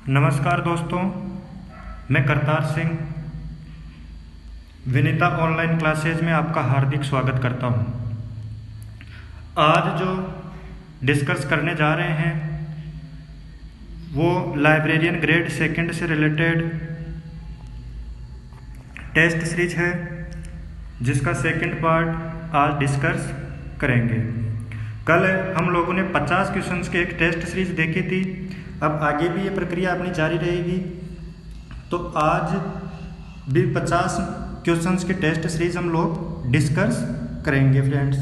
नमस्कार दोस्तों, मैं करतार सिंह विनीता ऑनलाइन क्लासेज में आपका हार्दिक स्वागत करता हूं। आज जो डिस्कस करने जा रहे हैं वो लाइब्रेरियन ग्रेड सेकंड से रिलेटेड टेस्ट सीरीज है, जिसका सेकंड पार्ट आज डिस्कस करेंगे। कल हम लोगों ने 50 क्वेश्चंस के एक टेस्ट सीरीज देखी थी। अब आगे भी ये प्रक्रिया अपनी जारी रहेगी, तो आज भी 50 क्वेश्चंस की टेस्ट सीरीज हम लोग डिस्कस करेंगे फ्रेंड्स।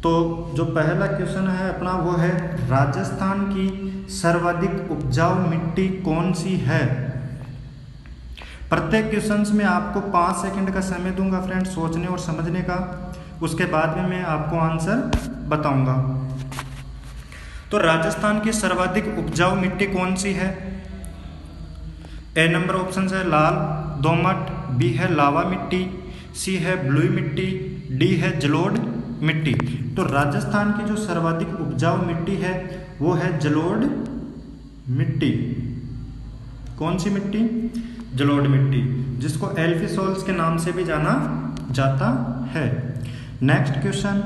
तो जो पहला क्वेश्चन है अपना वो है, राजस्थान की सर्वाधिक उपजाऊ मिट्टी कौन सी है। प्रत्येक क्वेश्चंस में आपको 5 सेकंड का समय दूंगा फ्रेंड्स सोचने और समझने का। उसके बाद में मैं आपको आंसर बताऊंगा। तो राजस्थान की सर्वाधिक उपजाऊ मिट्टी कौन सी है? ए नंबर ऑप्शन है लाल दोमट, बी है लावा मिट्टी, सी है ब्लूई मिट्टी, डी है जलोढ़ मिट्टी। तो राजस्थान की जो सर्वाधिक उपजाऊ मिट्टी है वो है जलोढ़ मिट्टी। कौन सी मिट्टी? जलोढ़ मिट्टी, जिसको एल्फी सॉल्स के नाम से भी जाना जाता है। नेक्स्ट क्वेश्चन,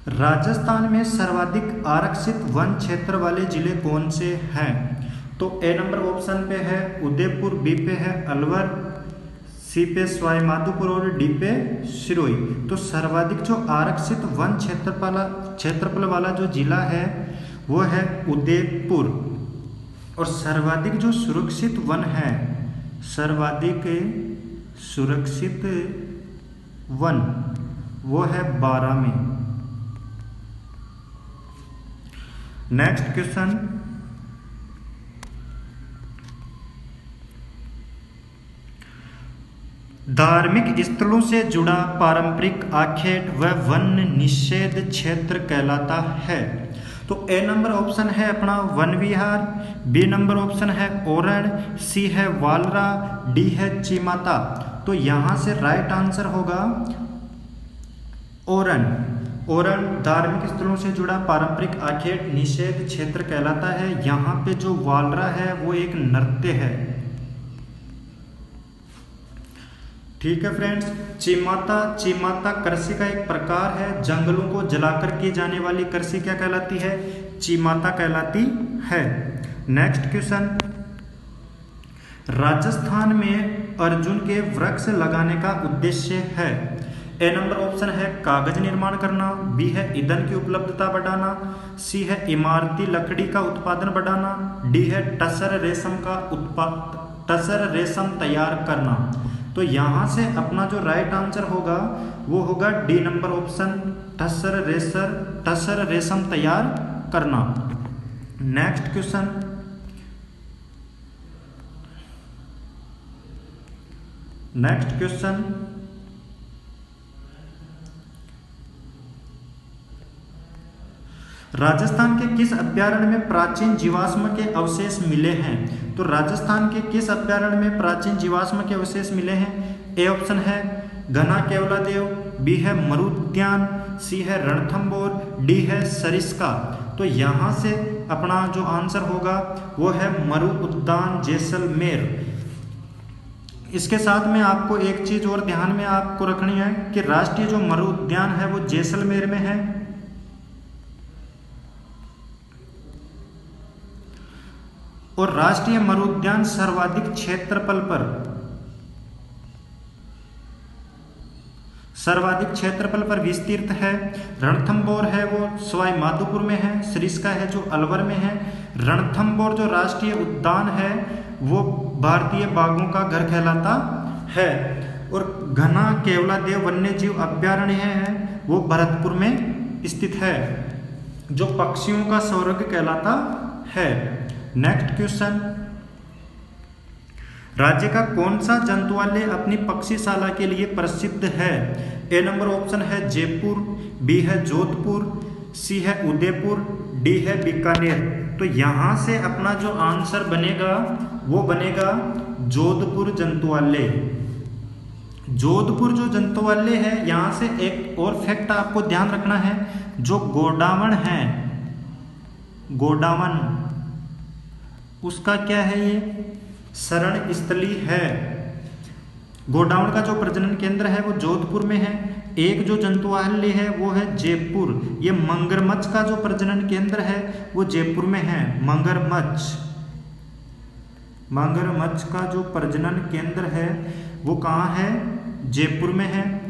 राजस्थान में सर्वाधिक आरक्षित वन क्षेत्र वाले जिले कौन से हैं? तो ए नंबर ऑप्शन पे है उदयपुर, बी पे है अलवर, सी पे सवाई माधोपुर और डी पे सिरोही। तो सर्वाधिक जो आरक्षित वन क्षेत्रफल वाला जो जिला है वो है उदयपुर। और सर्वाधिक जो सुरक्षित वन है, सर्वाधिक सुरक्षित वन वो है बारां। नेक्स्ट क्वेश्चन, धार्मिक स्थलों से जुड़ा पारंपरिक आखेट व वन निषेध क्षेत्र कहलाता है। तो ए नंबर ऑप्शन है अपना वन विहार, बी नंबर ऑप्शन है ओरण, सी है वालरा, डी है चीमाता। तो यहां से राइट आंसर होगा ओरण। ओरण धार्मिक स्थलों से जुड़ा पारंपरिक आखेट निषेध क्षेत्र कहलाता है। यहाँ पे जो वालरा है वो एक नृत्य है। ठीक है फ्रेंड्स। चीमाता कृषि का एक प्रकार है। जंगलों को जलाकर की जाने वाली कृषि क्या कहलाती है? चीमाता कहलाती है। नेक्स्ट क्वेश्चन, राजस्थान में अर्जुन के वृक्ष लगाने का उद्देश्य है। ए नंबर ऑप्शन है कागज निर्माण करना, बी है ईंधन की उपलब्धता बढ़ाना, सी है इमारती लकड़ी का उत्पादन बढ़ाना, डी है टसर रेशम तैयार करना। तो यहां से अपना जो राइट आंसर होगा वो होगा डी नंबर ऑप्शन, टसर रेशम तैयार करना। नेक्स्ट क्वेश्चन, राजस्थान के किस अभ्यारण्य में प्राचीन जीवाश्म के अवशेष मिले हैं? तो राजस्थान के किस अभ्यारण्य में प्राचीन जीवाश्म के अवशेष मिले हैं? ए ऑप्शन है घना केवलादेव, बी है मरु उद्यान, सी है रणथंबोर, डी है सरिस्का। तो यहाँ से अपना जो आंसर होगा वो है मरु उद्यान जैसलमेर। इसके साथ में आपको एक चीज और ध्यान में आपको रखनी है कि राष्ट्रीय जो मरु उद्यान है वो जैसलमेर में है। और राष्ट्रीय मरु उद्यान सर्वाधिक क्षेत्रफल पर विस्तृत है। रणथंबोर है वो सवाई माधोपुर में है, सरिस्का है जो अलवर में है। रणथंबोर जो राष्ट्रीय उद्यान है वो भारतीय बाघों का घर कहलाता है। और घना केवलादेव वन्यजीव अभ्यारण्य है वो भरतपुर में स्थित है, जो पक्षियों का स्वर्ग कहलाता है। नेक्स्ट क्वेश्चन, राज्य का कौन सा जंतुआलय अपनी पक्षीशाला के लिए प्रसिद्ध है? ए नंबर ऑप्शन है जयपुर, बी है जोधपुर, सी है उदयपुर, डी है बीकानेर। तो यहां से अपना जो आंसर बनेगा वो बनेगा जोधपुर जंतुआलय। जोधपुर जो जंतुवालय है, यहाँ से एक और फैक्ट आपको ध्यान रखना है, जो गोडावण है, गोडावण उसका क्या है, ये शरण स्थली है। गोडावण का जो प्रजनन केंद्र है वो जोधपुर में है। एक जो जंतुवालय है वो है जयपुर। ये मगरमच्छ का जो प्रजनन केंद्र है वो जयपुर में है। मगरमच्छ का जो प्रजनन केंद्र है वो कहाँ है, जयपुर में है।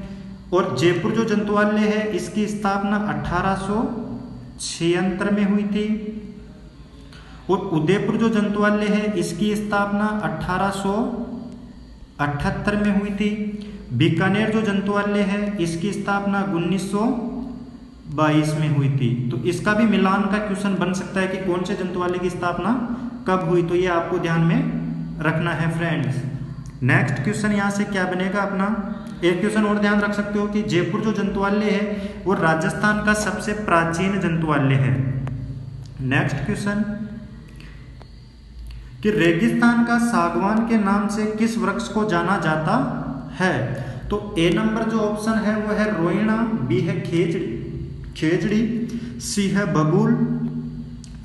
और जयपुर जो जंतुवालय है इसकी स्थापना 1876 में हुई थी। और उदयपुर जो जंतुवालय है इसकी स्थापना 1878 में हुई थी। बीकानेर जो जंतुवालय है इसकी स्थापना 1922 में हुई थी। तो इसका भी मिलान का क्वेश्चन बन सकता है कि कौन से जंतुवालय की स्थापना कब हुई, तो ये आपको ध्यान में रखना है फ्रेंड्स। नेक्स्ट क्वेश्चन यहाँ से क्या बनेगा अपना, एक क्वेश्चन और ध्यान रख सकते हो कि जयपुर जो जंतुवालय है वो राजस्थान का सबसे प्राचीन जंतुवालय है। नेक्स्ट क्वेश्चन कि रेगिस्तान का सागवान के नाम से किस वृक्ष को जाना जाता है। तो ए नंबर जो ऑप्शन है वो है रोइणा, बी है खेजड़ी, सी है बबूल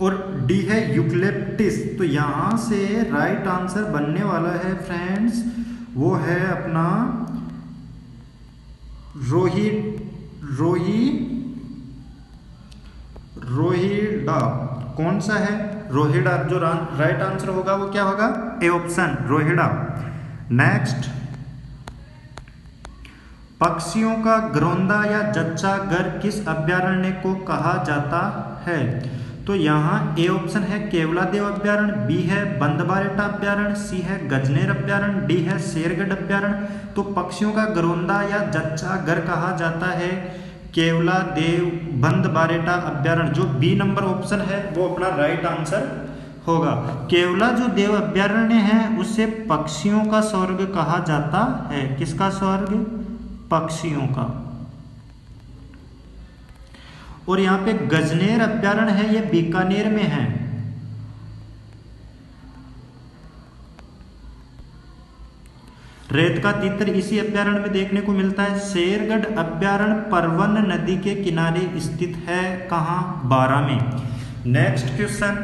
और डी है यूकलिप्टिस। तो यहां से राइट आंसर बनने वाला है फ्रेंड्स वो है अपना रोहिड़ा। कौन सा है, रोहिड़ा। जो राइट आंसर होगा वो क्या होगा, ए ऑप्शन रोहिड़ा। नेक्स्ट, पक्षियों का घरौंदा या जच्चा घर किस अभयारण्य को कहा जाता है। तो यहाँ ए ऑप्शन है केवलादेव अभयारण्य, बी है बंदबारेटा अभयारण्य, सी है गजनेर अभयारण्य, डी है शेरगढ़ अभयारण्य। तो पक्षियों का घरौंदा या जच्चा घर कहा जाता है केवलादेव बंदबारेटा अभयारण्य। जो बी नंबर ऑप्शन है वो अपना राइट आंसर होगा। केवला जो देव अभयारण्य है उसे पक्षियों का स्वर्ग कहा जाता है। किसका स्वर्ग, पक्षियों का। और यहाँ पे गजनेर अभयारण्य है, ये बीकानेर में है। रेत का तीतर इसी अभयारण्य में देखने को मिलता है। शेरगढ़ अभयारण्य परवन नदी के किनारे स्थित है, कहां, बारां में। नेक्स्ट क्वेश्चन,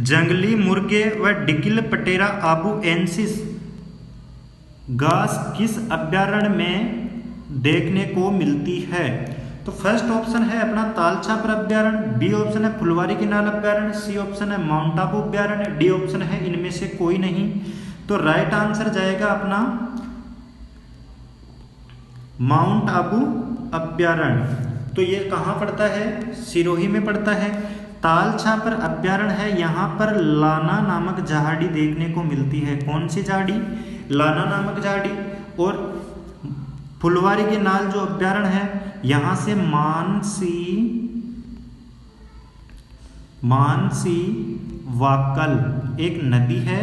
जंगली मुर्गे व डिकिल पटेरा आबुएंसिस घास किस अभयारण्य में देखने को मिलती है। तो फर्स्ट ऑप्शन है अपना तालछापर अभयारण्य, बी ऑप्शन है फुलवारी किनाल अभयारण्य, सी ऑप्शन है माउंट आबू अभयारण्य, डी ऑप्शन है इनमें से कोई नहीं। तो राइट आंसर जाएगा अपना माउंट आबू अभयारण्य। तो ये कहाँ पड़ता है, सिरोही में पड़ता है। तालछापर अभयारण्य है, यहाँ पर लाना नामक झाड़ी देखने को मिलती है। कौन सी झाड़ी, लाना नामक झाड़ी। और फुलवारी के नाल जो अभयारण्य है यहाँ से मानसी वाकल एक नदी है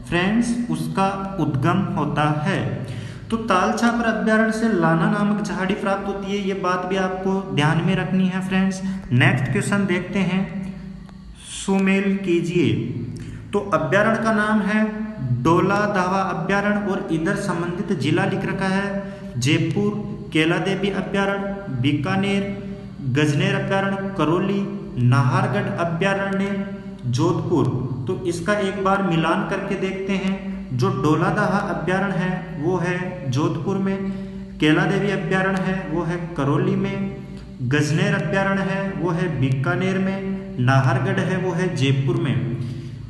फ्रेंड्स, उसका उद्गम होता है। तो तालछापर अभयारण्य से लाना नामक झाड़ी प्राप्त होती है, ये बात भी आपको ध्यान में रखनी है फ्रेंड्स। नेक्स्ट क्वेश्चन देखते हैं, सुमेल कीजिए। तो अभयारण्य का नाम है डोला दावा अभयारण्य और इधर संबंधित जिला लिख रखा है जयपुर, केला देवी अभयारण्य, बीकानेर, गजनेर अभयारण्य, करौली, नाहरगढ़ अभयारण्य, जोधपुर। तो इसका एक बार मिलान करके देखते हैं। जो डोलादाहा अभयारण्य है वो है जोधपुर में, केला देवी अभयारण्य है वो है करौली में, गजनेर अभयारण्य है वो है बीकानेर में, नाहरगढ़ है वो है जयपुर में।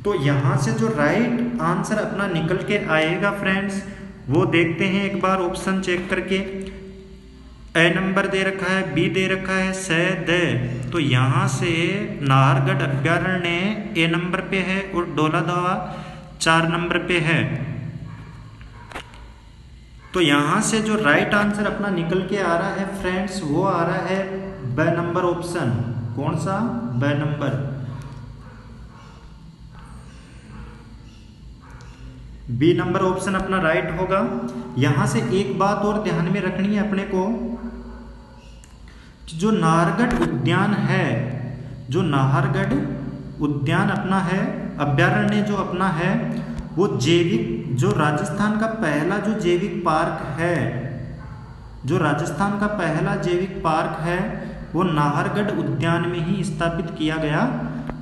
तो यहाँ से जो राइट आंसर अपना निकल के आएगा फ्रेंड्स वो देखते हैं एक बार ऑप्शन चेक करके। ए नंबर दे रखा है, बी दे रखा है, स द। तो यहाँ से नाहरगढ़ अभयारण्य ए नंबर पे है और डोलादावा 4 नंबर पे है। तो यहाँ से जो राइट आंसर अपना निकल के आ रहा है फ्रेंड्स वो आ रहा है ब नंबर ऑप्शन। कौन सा, ब नंबर। बी नंबर ऑप्शन अपना राइट होगा। यहां से एक बात और ध्यान में रखनी है अपने को, जो नाहरगढ़ उद्यान है, जो नाहरगढ़ उद्यान अपना है, अभयारण्य जो अपना है वो जैविक, जो राजस्थान का पहला जो जैविक पार्क है, जो राजस्थान का पहला जैविक पार्क है वो नाहरगढ़ उद्यान में ही स्थापित किया गया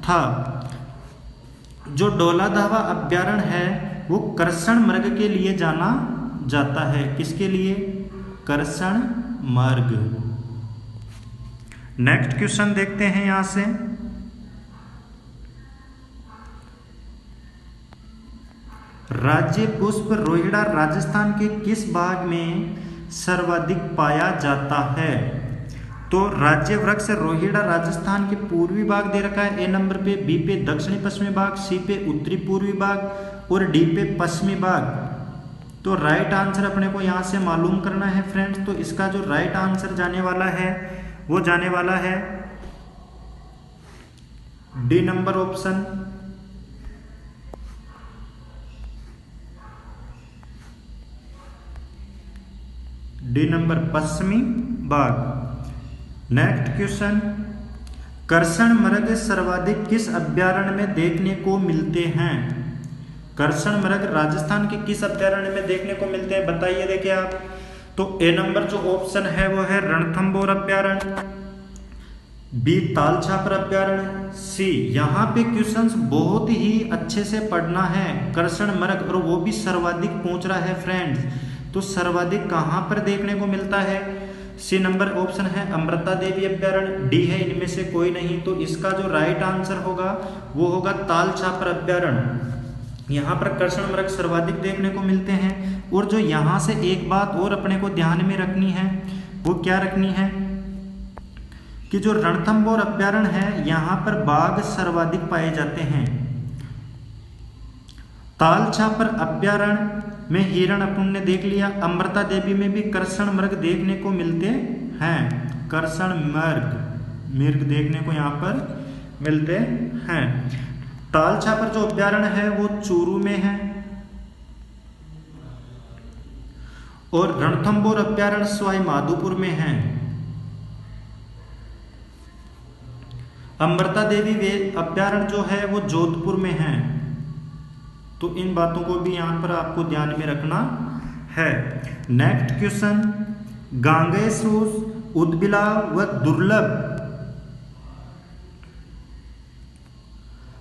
था। जो डोलाधावा अभ्यारण्य है वो कर्षण मृग के लिए जाना जाता है। किसके लिए? कर्षण मृग। नेक्स्ट क्वेश्चन देखते हैं यहां से। राज्य पुष्प रोहिड़ा राजस्थान के किस भाग में सर्वाधिक पाया जाता है? तो राज्य वृक्ष रोहिड़ा राजस्थान के पूर्वी भाग दे रखा है ए नंबर पे, बी पे दक्षिणी पश्चिमी भाग, सी पे उत्तरी पूर्वी भाग और डी पे पश्चिमी भाग। तो राइट आंसर अपने को यहां से मालूम करना है फ्रेंड्स। तो इसका जो राइट आंसर जाने वाला है वो जाने वाला है D number option. D number पश्चिमी भाग। नेक्स्ट क्वेश्चन, कर्षण मृग सर्वाधिक किस अभ्यारण्य में देखने को मिलते हैं? कर्षण मृग राजस्थान के किस अभ्यारण्य में देखने को मिलते हैं बताइए। देखिए आप, तो ए नंबर जो ऑप्शन है वो है रणथंभौर अभ्यारण्य, बी तालछापर अभ्यारण्य, सी यहाँ पे क्वेश्चंस बहुत ही अच्छे से पढ़ना है। कर्षण मृग और वो भी सर्वाधिक पूछ रहा है फ्रेंड्स। तो सर्वाधिक कहाँ पर देखने को मिलता है? सी नंबर ऑप्शन है अमृता देवी अभ्यारण्य, डी है इनमें से कोई नहीं। तो इसका जो राइट आंसर होगा वो होगा तालछापर अभ्यारण्य। यहाँ पर कर्षण मृग सर्वाधिक देखने को मिलते हैं। और जो यहाँ से एक बात और अपने को ध्यान में रखनी है वो क्या रखनी है कि जो रणथंभौर अभ्यारण्य है यहाँ पर बाघ सर्वाधिक पाए जाते हैं। तालछापर अभ्यारण्य में हिरण अपन ने देख लिया। अमृता देवी में भी कर्षण मृग देखने को मिलते हैं। कर्षण मृग देखने को यहाँ पर मिलते हैं। तालछापर जो अभ्यारण्य है वो चूरू में है और रणथंभौर अभ्यारण्य सवाई माधोपुर में है। अमृता देवी वे अभ्यारण्य जो है वो जोधपुर में है। तो इन बातों को भी यहां पर आपको ध्यान में रखना है। नेक्स्ट क्वेश्चन, गांगेयसूस, उदबिलाव व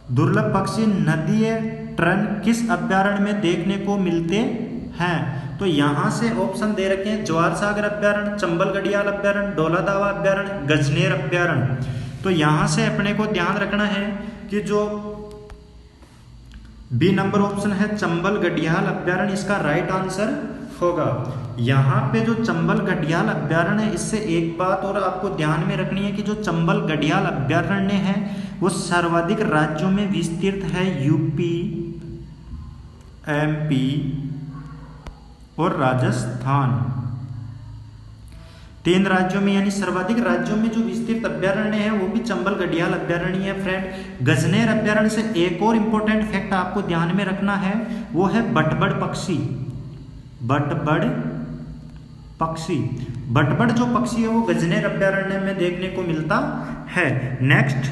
दुर्लभ पक्षी नदीय टर्न किस अभ्यारण्य में देखने को मिलते हैं? तो यहां से ऑप्शन दे रखे हैं ज्वार सागर अभ्यारण्य, चंबल गढ़ियाल अभ्यारण्य, डोलाधावा अभ्यारण्य, गजनेर अभ्यारण्य। तो यहां से अपने को ध्यान रखना है कि जो बी नंबर ऑप्शन है चंबल गढ़ियाल अभ्यारण्य इसका राइट आंसर होगा। यहाँ पे जो चंबल गढ़ियाल अभ्यारण्य है, इससे एक बात और आपको ध्यान में रखनी है कि जो चंबल गढ़ियाल अभ्यारण्य है वो सर्वाधिक राज्यों में विस्तृत है, यूपी, एमपी और राजस्थान। 3 राज्यों में यानी सर्वाधिक राज्यों में जो विस्तृत अभ्यारण्य है वो भी चंबल गढ़ियाल अभ्यारण्य है फ्रेंड। गजनेर अभ्यारण्य से एक और इंपॉर्टेंट फैक्ट आपको ध्यान में रखना है वो है बटबड़ पक्षी। बटबड़ जो पक्षी है वो गजनेर अभ्यारण्य में देखने को मिलता है। नेक्स्ट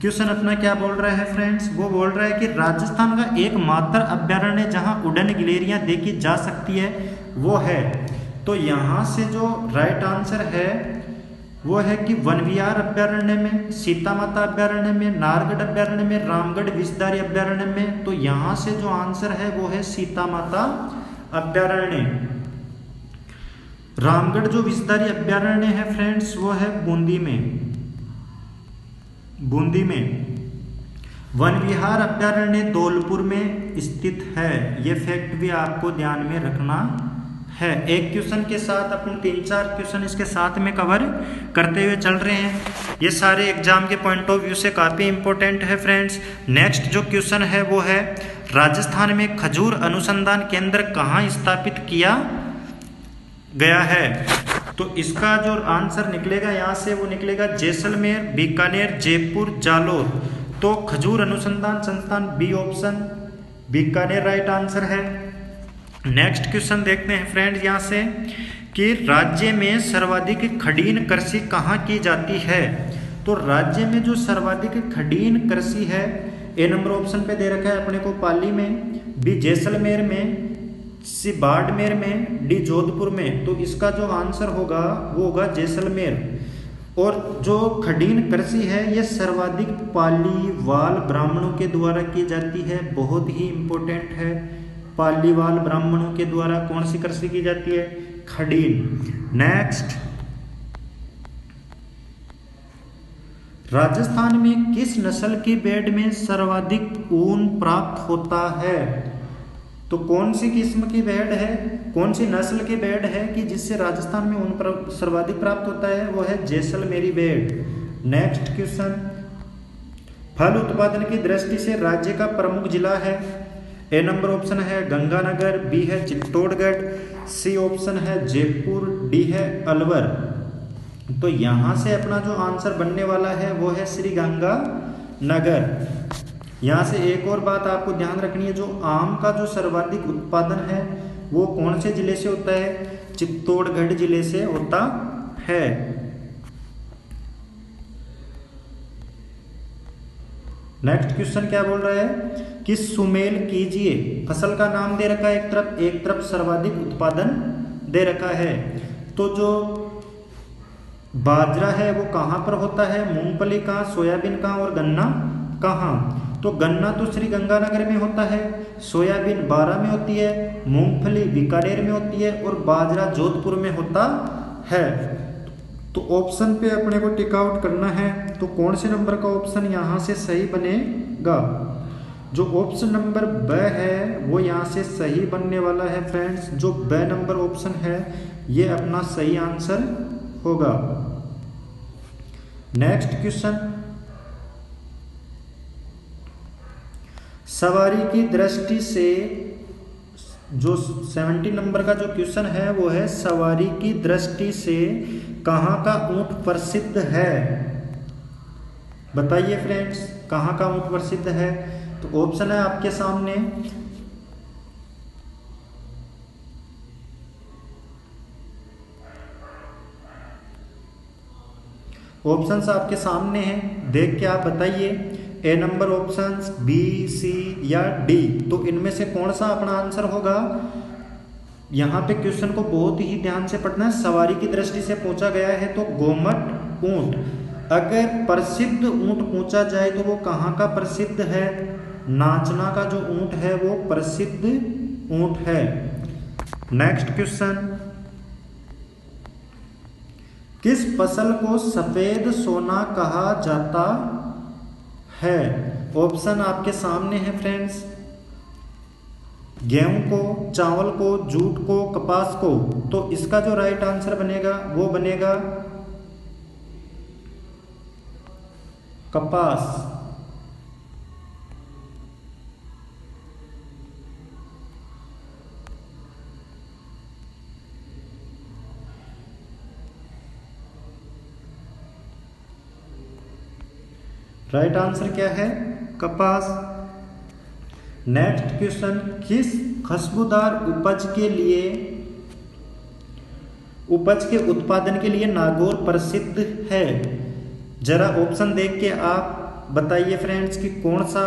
क्वेश्चन अपना क्या बोल रहा है फ्रेंड्स? वो बोल रहा है कि राजस्थान का एकमात्र अभ्यारण्य जहां उड़न गिलहरियां देखी जा सकती है वो है। तो यहाँ से जो राइट आंसर है वो है कि वन विहार अभ्यारण्य में, सीता माता अभ्यारण्य में, नाहरगढ़ अभ्यारण्य में, रामगढ़ विषधारी अभ्यारण्य में। तो यहाँ से जो आंसर है वो है सीता माता अभ्यारण्य। रामगढ़ जो विषधारी अभ्यारण्य है फ्रेंड्स वो है बूंदी में। वन विहार अभ्यारण्य धौलपुर में स्थित है। ये फैक्ट भी आपको ध्यान में रखना है। एक क्वेश्चन के साथ अपन 3-4 क्वेश्चन इसके साथ में कवर करते हुए चल रहे हैं। ये सारे एग्जाम के पॉइंट ऑफ व्यू से काफ़ी इंपॉर्टेंट है फ्रेंड्स। नेक्स्ट जो क्वेश्चन है वो है राजस्थान में खजूर अनुसंधान केंद्र कहाँ स्थापित किया गया है? तो इसका जो आंसर निकलेगा यहाँ से वो निकलेगा जैसलमेर, बीकानेर, जयपुर, जालोर। तो खजूर अनुसंधान संस्थान B option, Bikaner right answer है। नेक्स्ट क्वेश्चन देखते हैं फ्रेंड्स यहाँ से कि राज्य में सर्वाधिक खड़ीन कृषि कहाँ की जाती है? तो राज्य में जो सर्वाधिक खड़ीन कृषि है ए नंबर ऑप्शन पे दे रखा है अपने को पाली में, बी जैसलमेर में, सी बाड़मेर में, डी जोधपुर में। तो इसका जो आंसर होगा वो होगा जैसलमेर। और जो खडीन कृषि है ये सर्वाधिक पालीवाल ब्राह्मणों के द्वारा की जाती है, बहुत ही इंपॉर्टेंट है। पालीवाल ब्राह्मणों के द्वारा कौन सी कृषि की जाती है? खडीन। नेक्स्ट, राजस्थान में किस नस्ल की भेड़ में सर्वाधिक ऊन प्राप्त होता है? तो कौन सी किस्म की भेड़ है, कौन सी नस्ल की भेड़ है कि जिससे राजस्थान में ऊन सर्वाधिक प्राप्त होता है? वो है जैसलमेरी भेड़। नेक्स्ट क्वेश्चन, फल उत्पादन की दृष्टि से राज्य का प्रमुख जिला है? ए नंबर ऑप्शन है गंगानगर, बी है चित्तौड़गढ़, सी ऑप्शन है जयपुर, डी है अलवर। तो यहां से अपना जो आंसर बनने वाला है वो है श्री गंगानगर। यहाँ से एक और बात आपको ध्यान रखनी है, जो आम का जो सर्वाधिक उत्पादन है वो कौन से जिले से होता है? चित्तौड़गढ़ जिले से होता है। नेक्स्ट क्वेश्चन क्या बोल रहा है कि सुमेल कीजिए। फसल का नाम दे रखा है एक तरफ सर्वाधिक उत्पादन दे रखा है। तो जो बाजरा है वो कहाँ पर होता है? मूंगफली कहाँ, सोयाबीन कहाँ और गन्ना कहाँ? तो गन्ना तो श्री गंगानगर में होता है, सोयाबीन बारां में होती है, मूंगफली बीकानेर में होती है और बाजरा जोधपुर में होता है। तो ऑप्शन पे अपने को टिक आउट करना है। तो कौन से नंबर का ऑप्शन यहाँ से सही बनेगा? जो ऑप्शन नंबर ब है वो यहाँ से सही बनने वाला है फ्रेंड्स। जो ब नंबर ऑप्शन है ये अपना सही आंसर होगा। नेक्स्ट क्वेश्चन, सवारी की दृष्टि से, जो 70 नंबर का जो क्वेश्चन है वो है सवारी की दृष्टि से कहाँ का ऊंट प्रसिद्ध है? बताइए फ्रेंड्स, कहाँ का ऊंट प्रसिद्ध है? तो ऑप्शन है आपके सामने, ऑप्शंस आपके सामने हैं, देख के आप बताइए। ए नंबर ऑप्शंस बी, सी या डी। तो इनमें से कौन सा अपना आंसर होगा? यहाँ पे क्वेश्चन को बहुत ही ध्यान से पढ़ना है। सवारी की दृष्टि से पूछा गया है तो गोमट ऊंट, अगर प्रसिद्ध ऊंट पूछा जाए तो वो कहाँ का प्रसिद्ध है? नाचना का जो ऊंट है वो प्रसिद्ध ऊंट है। नेक्स्ट क्वेश्चन, किस फसल को सफेद सोना कहा जाता है? ऑप्शन आपके सामने है फ्रेंड्स, गेहूं को, चावल को, जूट को, कपास को। तो इसका जो राइट आंसर बनेगा वो बनेगा कपास। राइट आंसर क्या है? कपास। नेक्स्ट क्वेश्चन, किस खुशबूदार उपज के उत्पादन के लिए नागौर प्रसिद्ध है? जरा ऑप्शन देख के आप बताइए फ्रेंड्स कि कौन सा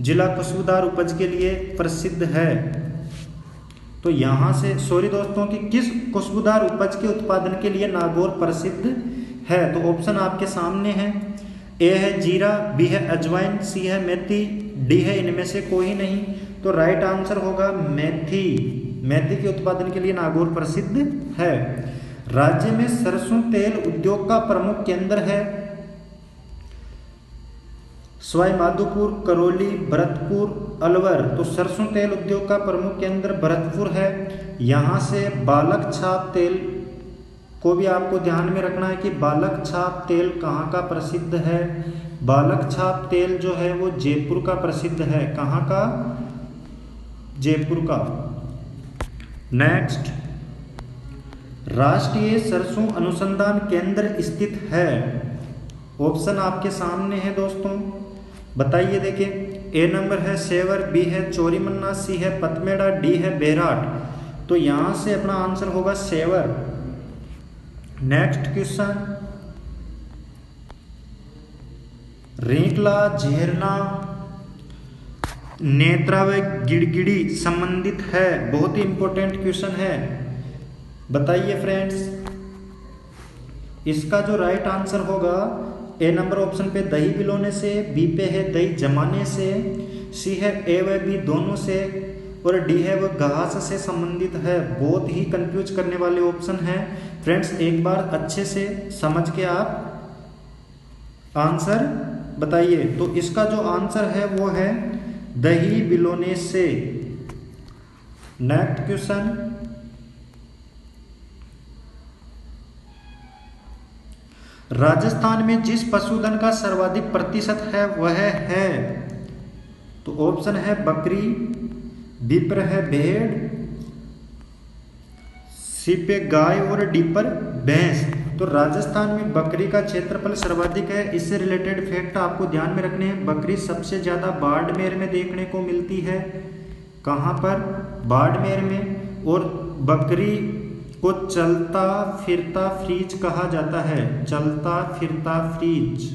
जिला खुशबूदार उपज के लिए प्रसिद्ध है। तो यहाँ से सॉरी दोस्तों कि किस खुशबूदार उपज के उत्पादन के लिए नागौर प्रसिद्ध है? तो ऑप्शन आपके सामने है, ए है जीरा, बी है अजवाइन, सी है मेथी, डी है इनमें से कोई नहीं। तो राइट आंसर होगा मेथी। मेथी के उत्पादन के लिए नागौर प्रसिद्ध है। राज्य में सरसों तेल उद्योग का प्रमुख केंद्र है? सवाई माधोपुर, करौली, भरतपुर, अलवर। तो सरसों तेल उद्योग का प्रमुख केंद्र भरतपुर है। यहाँ से बालक छाप तेल को भी आपको ध्यान में रखना है कि बालक छाप तेल कहाँ का प्रसिद्ध है? बालक छाप तेल जो है वो जयपुर का प्रसिद्ध है। कहाँ का? जयपुर का। नेक्स्ट, राष्ट्रीय सरसों अनुसंधान केंद्र स्थित है? ऑप्शन आपके सामने है दोस्तों, बताइए। देखिए, ए नंबर है सेवर, बी है चोरीमन्ना, सी है पतमेड़ा, डी है बेराट। तो यहाँ से अपना आंसर होगा सेवर। नेक्स्ट क्वेश्चन, रेंटला, झेरना, नेत्रा व गिड़गिड़ी संबंधित है? बहुत ही इंपॉर्टेंट क्वेश्चन है, बताइए फ्रेंड्स। इसका जो राइट आंसर होगा ए नंबर ऑप्शन पे दही पिलाने से, बी पे है दही जमाने से, सी है ए व बी दोनों से, और डी है वो घास से संबंधित है। बहुत ही कंफ्यूज करने वाले ऑप्शन है फ्रेंड्स, एक बार अच्छे से समझ के आप आंसर बताइए। तो इसका जो आंसर है वो है दही बिलोने से। नेक्स्ट क्वेश्चन, राजस्थान में जिस पशुधन का सर्वाधिक प्रतिशत है वह है, तो ऑप्शन है बकरी, बी पर है भेड़, सी पे गाय और डी पर भैंस। तो राजस्थान में बकरी का क्षेत्रफल सर्वाधिक है। इससे रिलेटेड फैक्ट आपको ध्यान में रखने हैं। बकरी सबसे ज्यादा बाड़मेर में देखने को मिलती है। कहाँ पर? बाड़मेर में। और बकरी को चलता फिरता फ्रीज कहा जाता है, चलता फिरता फ्रीज।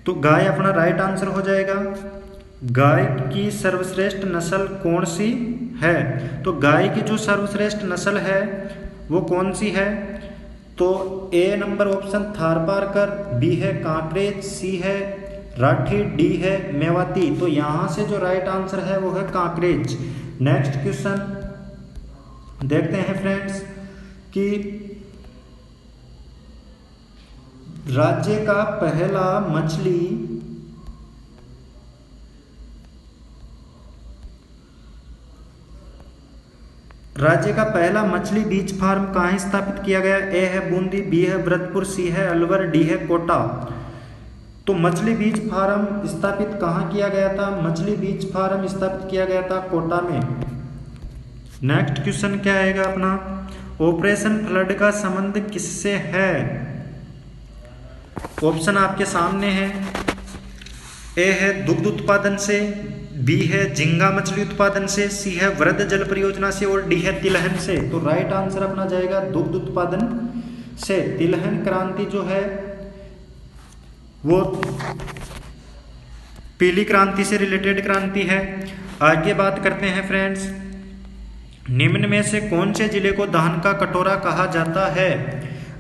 तो गाय अपना राइट आंसर हो जाएगा। गाय की सर्वश्रेष्ठ नस्ल कौन सी है? तो गाय की जो सर्वश्रेष्ठ नस्ल है वो कौन सी है? तो ए नंबर ऑप्शन थारपारकर, बी है कांकरेज, सी है राठी, डी है मेवाती। तो यहां से जो राइट आंसर है वो है कांकरेज। नेक्स्ट क्वेश्चन देखते हैं फ्रेंड्स कि राज्य का पहला मछली बीज फार्म कहाँ स्थापित किया गया? ए है बूंदी, बी है भरतपुर, सी है अलवर, डी है कोटा। तो मछली बीज फार्म स्थापित कहाँ किया गया था? मछली बीज फार्म स्थापित किया गया था कोटा में। नेक्स्ट क्वेश्चन क्या आएगा अपना? ऑपरेशन फ्लड का संबंध किससे है? ऑप्शन आपके सामने है। ए है दुग्ध उत्पादन से, बी है झींगा मछली उत्पादन से, सी है वृद्ध जल परियोजना से, और डी है तिलहन से। तो राइट आंसर अपना जाएगा दुग्ध उत्पादन से। तिलहन क्रांति जो है वो पीली क्रांति से रिलेटेड क्रांति है। आगे बात करते हैं फ्रेंड्स, निम्न में से कौन से जिले को धान का कटोरा कहा जाता है?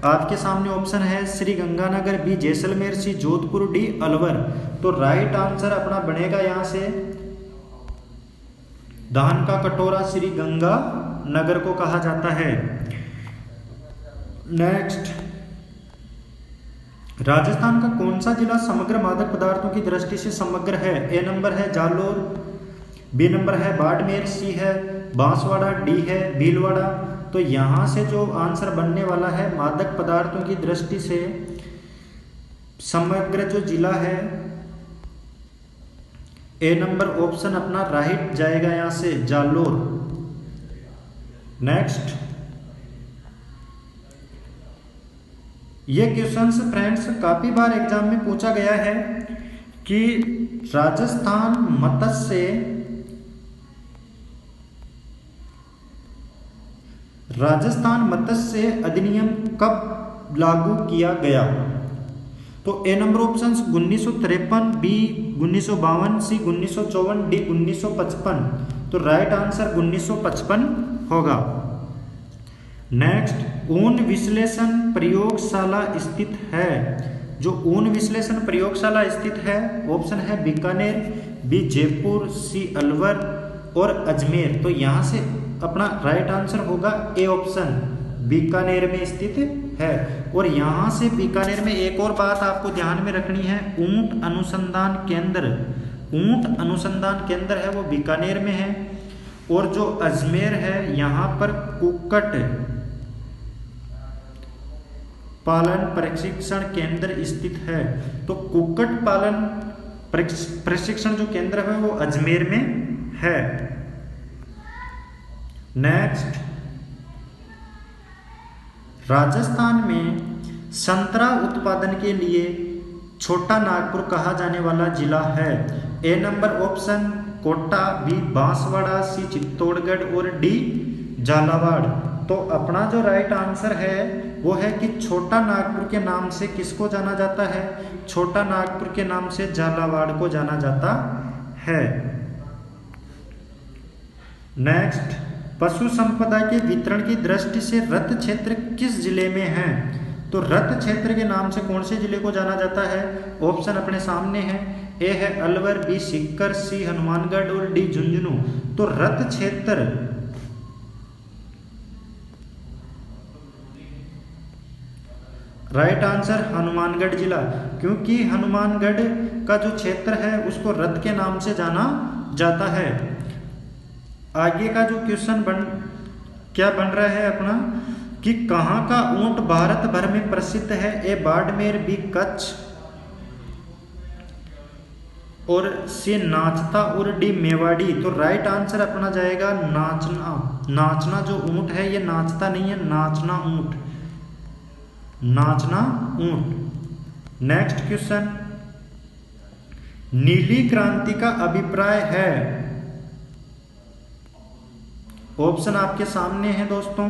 आपके सामने ऑप्शन है श्री गंगानगर, बी जैसलमेर, सी जोधपुर, डी अलवर। तो राइट आंसर अपना बनेगा यहां से धान का कटोरा श्री गंगानगर को कहा जाता है। नेक्स्ट, राजस्थान का कौन सा जिला समग्र मादक पदार्थों की दृष्टि से समग्र है? ए नंबर है जालोर, बी नंबर है बाड़मेर, सी है बांसवाड़ा, डी है भीलवाड़ा। तो यहां से जो आंसर बनने वाला है मादक पदार्थों की दृष्टि से समग्र जो जिला है, ए नंबर ऑप्शन अपना राइट जाएगा यहां से जालोर। नेक्स्ट, ये क्वेश्चंस फ्रेंड्स काफी बार एग्जाम में पूछा गया है कि राजस्थान मत्स्य अधिनियम कब लागू किया गया? तो ए नंबर ऑप्शन 1953, बी 1952, सी 1954, डी 1955। तो राइट आंसर 1955 होगा। नेक्स्ट, ऊन विश्लेषण प्रयोगशाला स्थित है। जो ऊन विश्लेषण प्रयोगशाला स्थित है, ऑप्शन है बीकानेर, बी जयपुर, सी अलवर और अजमेर। तो यहां से अपना राइट आंसर होगा ए ऑप्शन, बीकानेर में स्थित है। और यहां से बीकानेर में एक और बात आपको ध्यान में रखनी है, ऊंट अनुसंधान केंद्र है वो बीकानेर में है। और जो अजमेर है यहां पर कुक्कुट पालन प्रशिक्षण केंद्र स्थित है। तो कुक्कुट पालन प्रशिक्षण जो केंद्र है वो अजमेर में है। नेक्स्ट, राजस्थान में संतरा उत्पादन के लिए छोटा नागपुर कहा जाने वाला जिला है। A number option Kota, B Banswara, C Chittorgarh और डी झालावाड़। तो अपना जो राइट आंसर है वो है कि छोटा नागपुर के नाम से किसको जाना जाता है? छोटा नागपुर के नाम से झालावाड़ को जाना जाता है। नेक्स्ट, पशु संपदा के वितरण की दृष्टि से रत क्षेत्र किस जिले में है? तो रत क्षेत्र के नाम से कौन से जिले को जाना जाता है? ऑप्शन अपने सामने है। ए है अलवर, बी सीकर, सी हनुमानगढ़ और डी झुंझुनू। तो रत क्षेत्र राइट आंसर हनुमानगढ़ जिला, क्योंकि हनुमानगढ़ का जो क्षेत्र है उसको रत के नाम से जाना जाता है। आगे का जो क्वेश्चन क्या बन रहा है अपना कि कहाँ का ऊंट भारत भर में प्रसिद्ध है? ए बाड़मेर, बी कच्छ और सी नाचता और डी मेवाड़ी। तो राइट आंसर अपना जाएगा नाचना। नाचना जो ऊंट है ये नाचता नहीं है, नाचना ऊंट, नाचना ऊंट। नेक्स्ट क्वेश्चन, नीली क्रांति का अभिप्राय है? ऑप्शन आपके सामने है दोस्तों,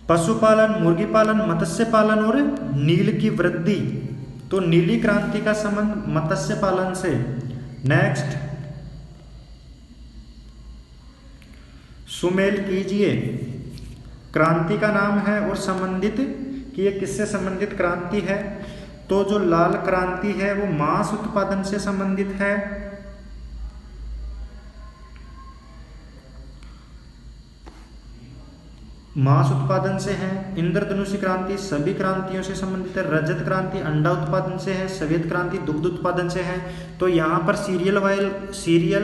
पशुपालन, मुर्गी पालन, मत्स्य पालन और नील की वृद्धि। तो नीली क्रांति का संबंध मत्स्य पालन से। नेक्स्ट, सुमेल कीजिए, क्रांति का नाम है और संबंधित कि ये किससे संबंधित क्रांति है? तो जो लाल क्रांति है वो मांस उत्पादन से संबंधित है। मांस उत्पादन से है। इंद्रधनुषी क्रांति सभी क्रांतियों से संबंधित है। रजत क्रांति अंडा उत्पादन से है। श्वेत क्रांति दुग्ध उत्पादन से है। तो यहाँ पर सीरियल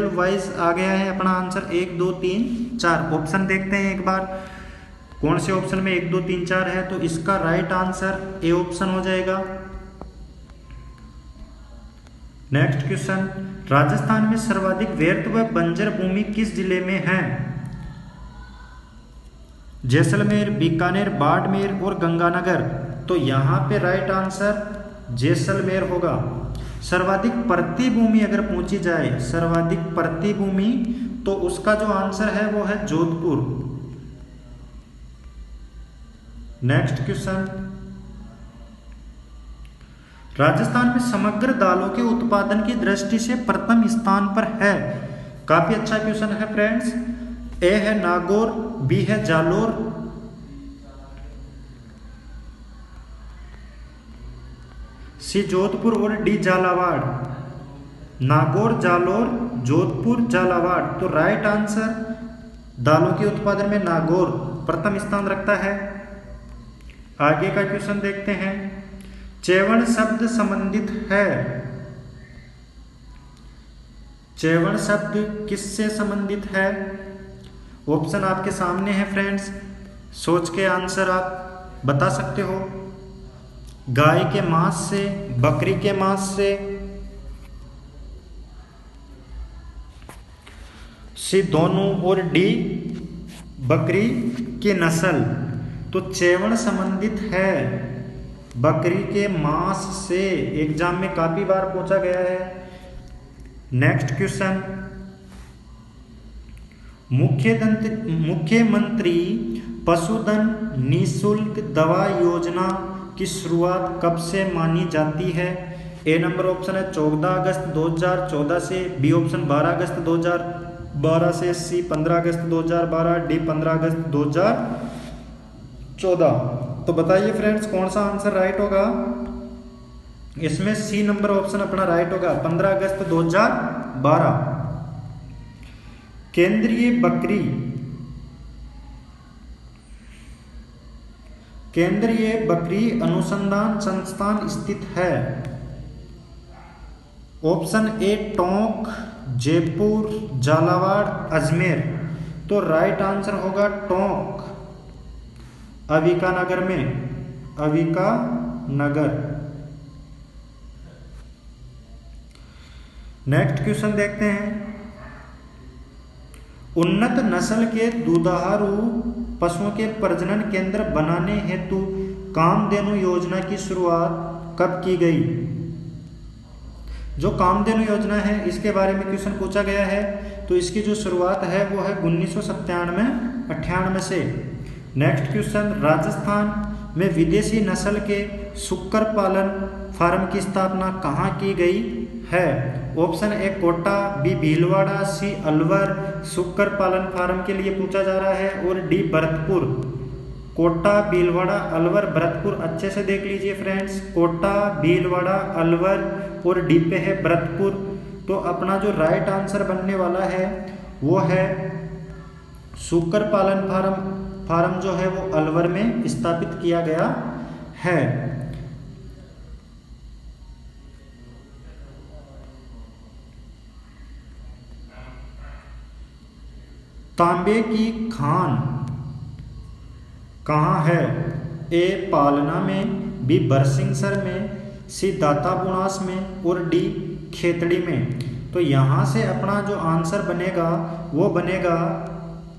वाइज आ गया है अपना आंसर 1 2 3 4। ऑप्शन देखते हैं एक बार कौन से ऑप्शन में 1 2 3 4 है। तो इसका राइट आंसर ए ऑप्शन हो जाएगा। नेक्स्ट क्वेश्चन, राजस्थान में सर्वाधिक व्यर्थ व बंजर भूमि किस जिले में है? जैसलमेर, बीकानेर, बाड़मेर और गंगानगर। तो यहाँ पे राइट आंसर जैसलमेर होगा। सर्वाधिक परती भूमि अगर पूछी जाए, सर्वाधिक परती भूमि, तो उसका जो आंसर है वो है जोधपुर। नेक्स्ट क्वेश्चन, राजस्थान में समग्र दालों के उत्पादन की दृष्टि से प्रथम स्थान पर है। काफी अच्छा क्वेश्चन है फ्रेंड्स। ए है नागौर, बी है जालोर, सी जोधपुर और डी झालावाड़। नागौर, जालोर, जोधपुर, झालावाड़। तो राइट आंसर दालों के उत्पादन में नागौर प्रथम स्थान रखता है। आगे का क्वेश्चन देखते हैं, चेवण शब्द संबंधित है। चेवण शब्द किससे संबंधित है? ऑप्शन आपके सामने है फ्रेंड्स, सोच के आंसर आप बता सकते हो। गाय के मांस से, बकरी के मांस से, सी दोनों और डी बकरी की नस्ल। तो चेवण संबंधित है बकरी के मांस से। एग्जाम में काफी बार पूछा गया है। नेक्स्ट क्वेश्चन, मुख्यमंत्री पशुधन निःशुल्क दवा योजना की शुरुआत कब से मानी जाती है? ए नंबर ऑप्शन है 14 अगस्त 2014 से, बी ऑप्शन 12 अगस्त 2012 से, सी 15 अगस्त 2012, डी 15 अगस्त 2014। तो बताइए फ्रेंड्स कौन सा आंसर राइट होगा? इसमें सी नंबर ऑप्शन अपना राइट होगा, 15 अगस्त 2012। केंद्रीय बकरी अनुसंधान संस्थान स्थित है। ऑप्शन ए टोंक, जयपुर, झालावाड़, अजमेर। तो राइट आंसर होगा टोंक, अविका नगर में, अविका नगर। नेक्स्ट क्वेश्चन देखते हैं, उन्नत नस्ल के दुधारू पशुओं के प्रजनन केंद्र बनाने हेतु कामधेनु योजना की शुरुआत कब की गई? जो कामधेनु योजना है इसके बारे में क्वेश्चन पूछा गया है। तो इसकी जो शुरुआत है वो है 1997-98 से। नेक्स्ट क्वेश्चन, राजस्थान में विदेशी नस्ल के सुकर पालन फार्म की स्थापना कहाँ की गई है? Option A Kota, B Bhilwara, C Alwar. सुकर पालन फार्म के लिए पूछा जा रहा है। और डी भरतपुर। कोटा, भीलवाड़ा, अलवर, भरतपुर। अच्छे से देख लीजिए फ्रेंड्स, कोटा, भीलवाड़ा, अलवर और डी पे है भरतपुर। तो अपना जो राइट आंसर बनने वाला है वो है सुकर पालन फार्म जो है वो अलवर में स्थापित किया गया है। तांबे की खान कहाँ है? ए पालना में, बी बरसिंगसर में, सी दाताबुणास में और डी खेतड़ी में। तो यहाँ से अपना जो आंसर बनेगा वो बनेगा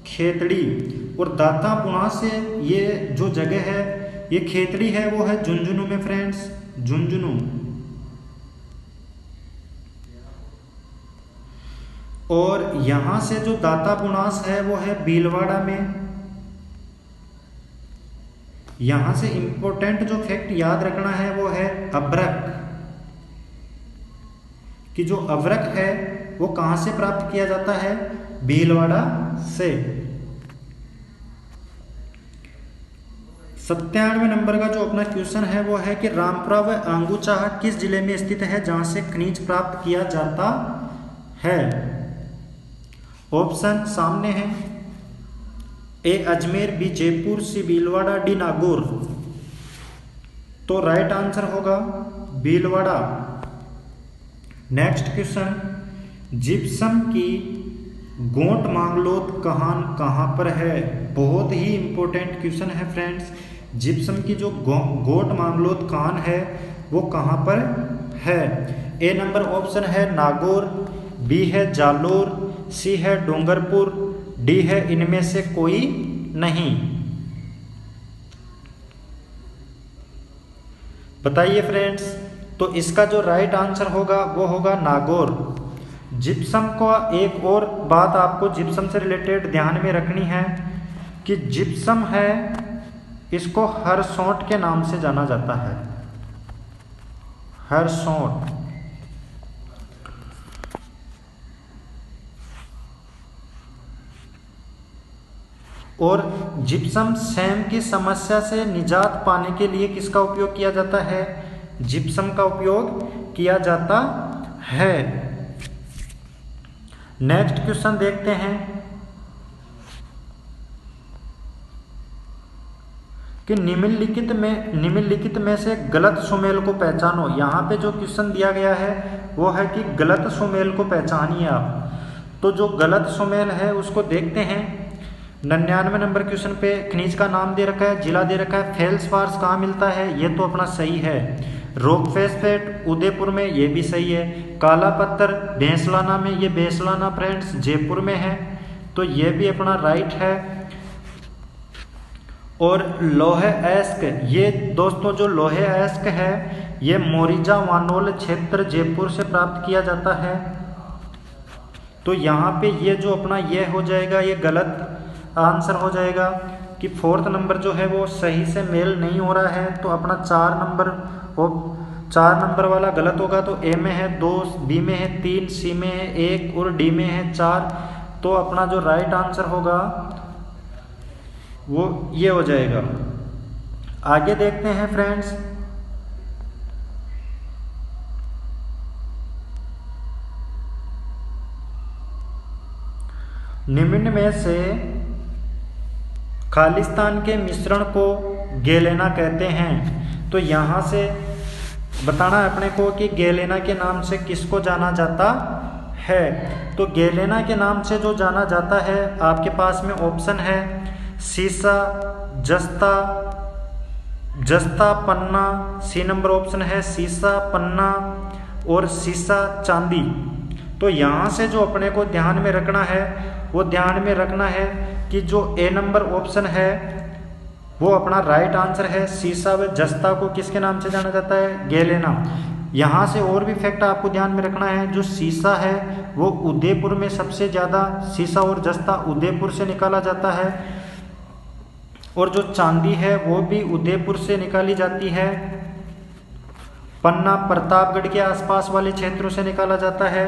खेतड़ी। और दाताबुणास से ये जो जगह है ये खेतड़ी है वो है झुंझुनू में फ्रेंड्स, झुंझुनू। और यहाँ से जो दाताबुणास है वो है भीलवाड़ा में। यहाँ से इंपॉर्टेंट जो फैक्ट याद रखना है वो है अभ्रक, कि जो अभ्रक है वो कहाँ से प्राप्त किया जाता है? भीलवाड़ा से। 97 नंबर का जो अपना क्वेश्चन है वो है कि रामपुरा व आंगूचाहा किस जिले में स्थित है जहां से खनिज प्राप्त किया जाता है? ऑप्शन सामने है। ए अजमेर, बी जयपुर, सी भीलवाड़ा, डी नागौर। तो राइट आंसर होगा भीलवाड़ा। नेक्स्ट क्वेश्चन, जिप्सम की गोट मांगलोद कहान कहाँ पर है? बहुत ही इंपॉर्टेंट क्वेश्चन है फ्रेंड्स। जिप्सम की जो गोट मांगलोद खान है वो कहाँ पर है? ए नंबर ऑप्शन है नागौर, बी है जालोर, सी है डूंगरपुर, डी है इनमें से कोई नहीं। बताइए फ्रेंड्स। तो इसका जो राइट आंसर होगा वो होगा नागौर। जिप्सम को एक और बात आपको जिप्सम से रिलेटेड ध्यान में रखनी है कि जिप्सम है इसको हरसोट के नाम से जाना जाता है, हरसोट। और जिप्सम सैम की समस्या से निजात पाने के लिए किसका उपयोग किया जाता है? जिप्सम का उपयोग किया जाता है। नेक्स्ट क्वेश्चन देखते हैं कि निम्नलिखित में से गलत सुमेल को पहचानो। यहाँ पे जो क्वेश्चन दिया गया है वो है कि गलत सुमेल को पहचानिए आप। तो जो गलत सुमेल है उसको देखते हैं। 99 नंबर क्वेश्चन पे खनिज का नाम दे रखा है, जिला दे रखा है, फेल्सफार्स कहाँ मिलता है? ये तो अपना सही है। रॉक फेस्फेट उदयपुर में, ये भी सही है। काला पत्थर भैंसलाना में, ये भैंसलाना फ्रेंड्स जयपुर में है, तो ये भी अपना राइट है। और लोहे एस्क, ये दोस्तों जो लोहे एस्क है ये मोरिजा वानोल क्षेत्र जयपुर से प्राप्त किया जाता है। तो यहाँ पे ये जो अपना ये हो जाएगा, ये गलत आंसर हो जाएगा कि 4th नंबर जो है वो सही से मेल नहीं हो रहा है। तो अपना 4 नंबर वाला गलत होगा। तो ए में है 2, बी में है 3, सी में है 1 और डी में है 4। तो अपना जो राइट आंसर होगा वो ये हो जाएगा। आगे देखते हैं फ्रेंड्स। निम्न में से खालिस्तान के मिश्रण को गेलेना कहते हैं। तो यहाँ से बताना है अपने को कि गेलेना के नाम से किसको जाना जाता है। तो गेलेना के नाम से जो जाना जाता है आपके पास में ऑप्शन है सीसा, जस्ता, पन्ना। सी नंबर ऑप्शन है सीसा, पन्ना और सीसा चांदी। तो यहाँ से जो अपने को ध्यान में रखना है वो ध्यान में रखना है कि जो ए नंबर ऑप्शन है वो अपना राइट आंसर है। सीसा व जस्ता को किसके नाम से जाना जाता है? गेलेना। यहाँ से और भी फैक्ट आपको ध्यान में रखना है, जो सीसा है वो उदयपुर में सबसे ज़्यादा, सीसा और जस्ता उदयपुर से निकाला जाता है। और जो चांदी है वो भी उदयपुर से निकाली जाती है। पन्ना प्रतापगढ़ के आसपास वाले क्षेत्रों से निकाला जाता है।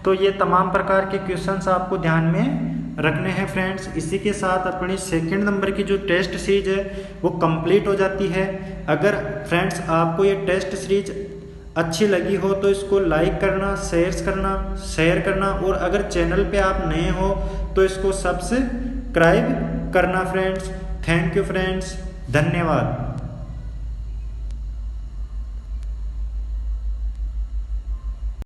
तो ये तमाम प्रकार के क्वेश्चंस आपको ध्यान में रखने हैं फ्रेंड्स। इसी के साथ अपनी सेकंड नंबर की जो टेस्ट सीरीज है वो कंप्लीट हो जाती है। अगर फ्रेंड्स आपको ये टेस्ट सीरीज अच्छी लगी हो तो इसको लाइक करना, शेयर करना और अगर चैनल पे आप नए हो तो इसको सब्सक्राइब करना फ्रेंड्स। थैंक यू फ्रेंड्स, धन्यवाद।